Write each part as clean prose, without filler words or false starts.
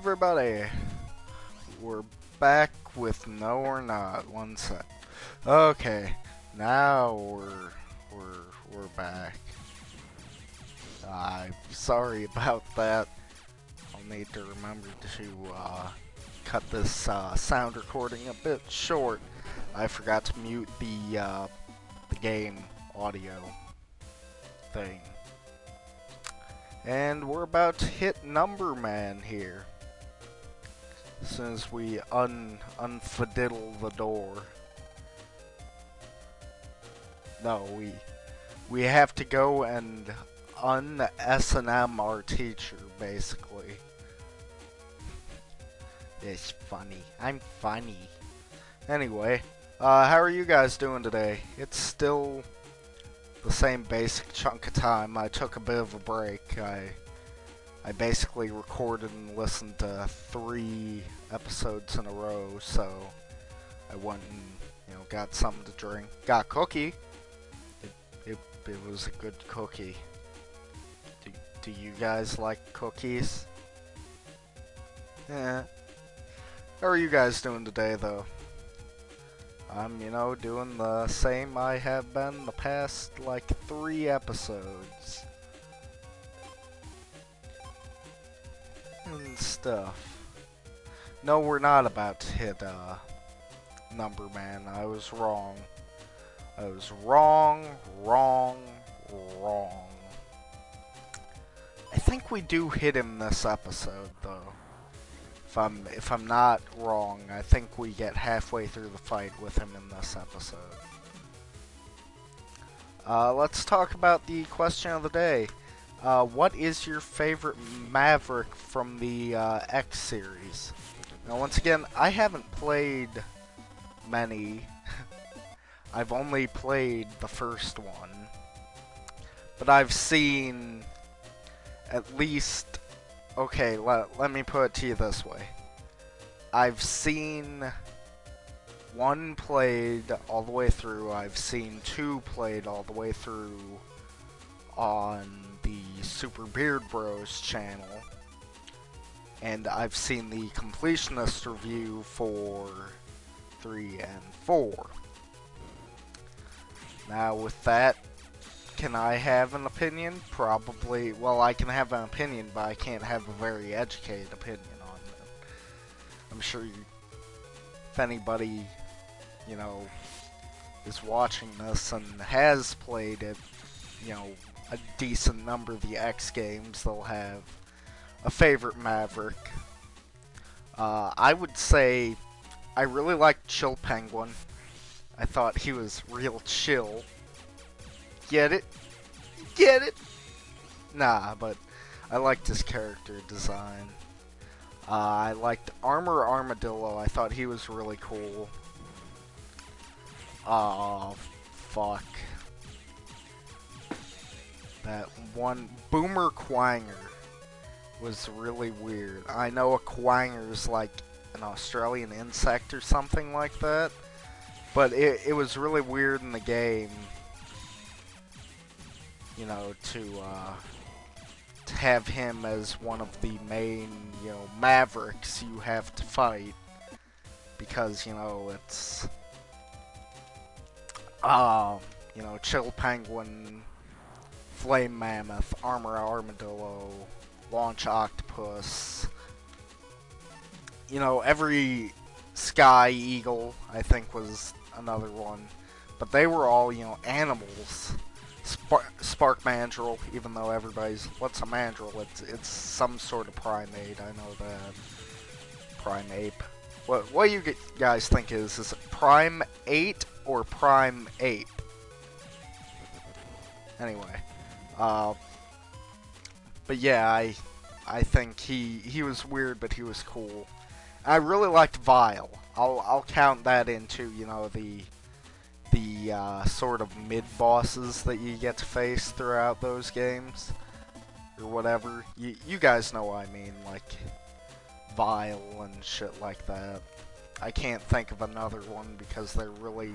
everybody, we're back with No or Not. One sec. Okay, now we're back. I'm sorry about that. I'll need to remember to cut this sound recording a bit short. I forgot to mute the game audio thing. And we're about to hit numberman here. As soon as we unfiddle the door. No, we have to go and un-S&M our teacher, basically. It's funny. I'm funny. Anyway, how are you guys doing today? It's still the same basic chunk of time. I took a bit of a break. I basically recorded and listened to 3 episodes in a row, so I went and, got something to drink. Got a cookie. It was a good cookie. Do you guys like cookies? Yeah. How are you guys doing today, though? I'm, doing the same I have been the past, 3 episodes. And stuff. No, we're not about to hit, numberman. I was wrong. I was wrong. I think we do hit him this episode, though. If I'm not wrong, I think we get halfway through the fight with him in this episode. Let's talk about the question of the day. What is your favorite Maverick from the X series? Now, once again, I haven't played many. I've only played the first one. But I've seen at least... Okay, let me put it to you this way. I've seen 1 played all the way through. I've seen 2 played all the way through on the Super Beard Bros channel. And I've seen the completionist review for 3 and 4. Now with that, can I have an opinion? Probably. Well, I can have an opinion, but I can't have a very educated opinion on it. I'm sure if anybody, is watching this and has played it, a decent number of the X games, they'll have a favorite Maverick. I would say I really liked Chill Penguin. I thought he was real chill. Get it? Get it? Nah, but I liked his character design. I liked Armor Armadillo. I thought he was really cool. Oh, fuck. That one, Boomer Quanger, was really weird. I know a quanger's like an Australian insect or something like that, but it was really weird in the game. To have him as one of the main, Mavericks you have to fight. Because, it's, Chill Penguin, Flame Mammoth, Armor Armadillo, Launch Octopus. Every Sky Eagle, I think, was another one. But they were all, animals. Spark Mandrill, even though everybody's, what's a mandrill? It's some sort of primate, I know that. Primate. What do you guys think is it Primate or Prime Ape? Anyway. But yeah, I think he was weird, but he was cool. I really liked Vile. I'll count that into, the sort of mid-bosses that you get to face throughout those games, or whatever. You guys know what I mean, like Vile and shit like that. I can't think of another one because they're really,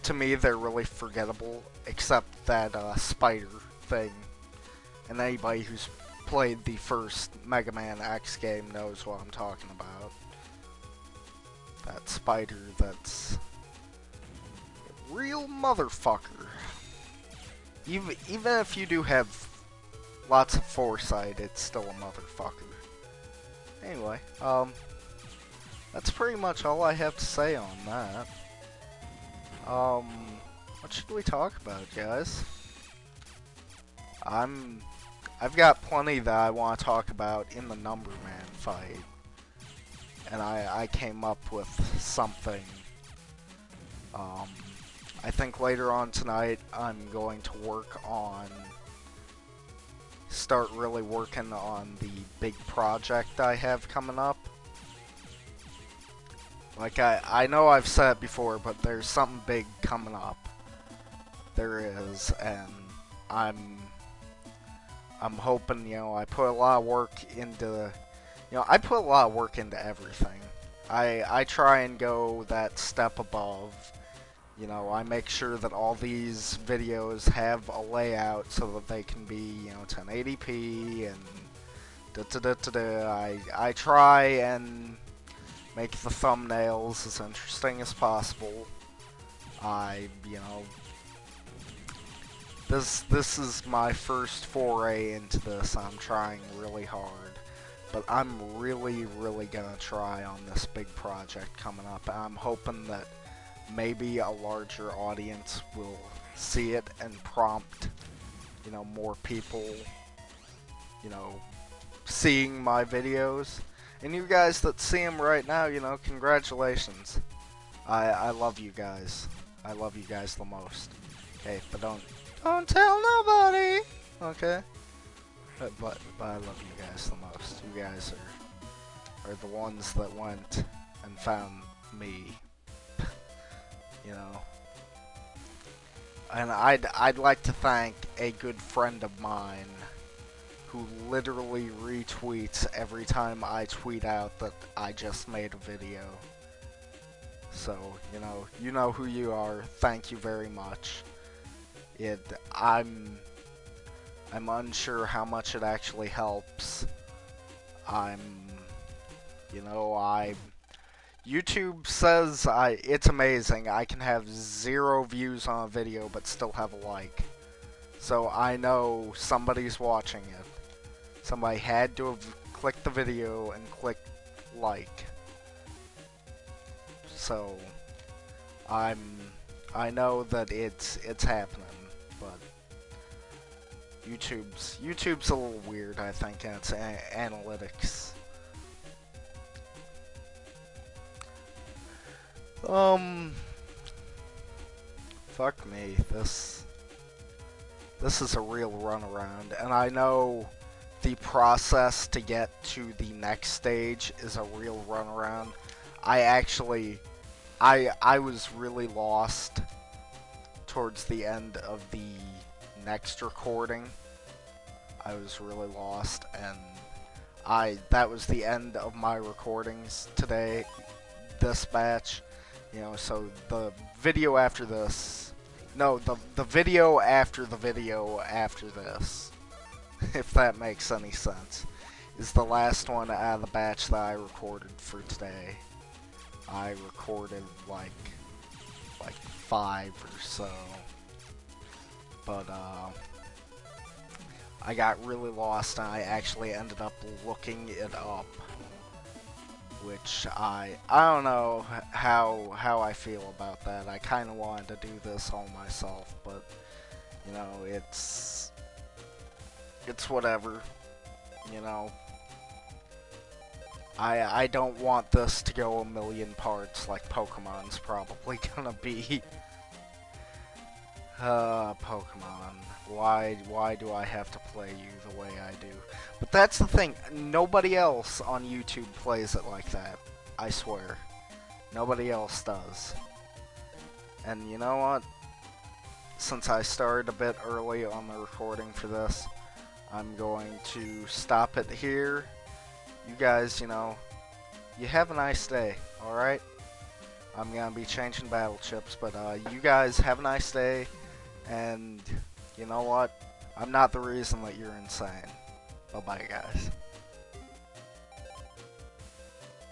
to me, they're really forgettable, except that spider thing. And anybody who's played the first Mega Man X game knows what I'm talking about. That spider that's a real motherfucker. Even if you do have lots of foresight, it's still a motherfucker. Anyway, that's pretty much all I have to say on that. What should we talk about, guys? I've got plenty that I want to talk about in the numberman fight. And I came up with something. I think later on tonight I'm going to start really working on the big project I have coming up. Like, I know I've said it before, but there's something big coming up. There is, and I'm hoping, I put a lot of work into, I put a lot of work into everything. I try and go that step above. I make sure that all these videos have a layout so that they can be, 1080p and I try and make the thumbnails as interesting as possible. This is my first foray into this. I'm trying really hard. But I'm really, really gonna try on this big project coming up. I'm hoping that maybe a larger audience will see it and prompt, more people, seeing my videos. And you guys that see them right now, congratulations. I love you guys. I love you guys the most. Okay, but don't tell nobody. Okay? But I love you guys the most. You guys are the ones that went and found me. And I'd like to thank a good friend of mine who literally retweets every time I tweet out that I just made a video. So, you know who you are. Thank you very much. I'm unsure how much it actually helps. YouTube says it's amazing. I can have 0 views on a video but still have a like. So I know somebody's watching it. Somebody had to have clicked the video and clicked like. So I know that it's happening, but YouTube's a little weird, I think, in its analytics. Fuck me, this is a real runaround, and I know the process to get to the next stage is a real runaround. I was really lost towards the end of the next recording. I was really lost, and that was the end of my recordings today, this batch. So the video after this, no, the video after the video after this, if that makes any sense, is the last one out of the batch that I recorded for today. I recorded like 5 or so, but I got really lost and I actually ended up looking it up, which I don't know how I feel about that. I kind of wanted to do this all myself, but it's whatever. I don't want this to go a million parts like Pokemon's probably gonna be. Pokemon. Why do I have to play you the way I do? But that's the thing. Nobody else on YouTube plays it like that. I swear. Nobody else does. And you know what? Since I started a bit early on the recording for this, I'm going to stop it here. You guys, you have a nice day, alright? I'm gonna be changing battle chips, but you guys have a nice day, and you know what? I'm not the reason that you're insane. Bye-bye, guys.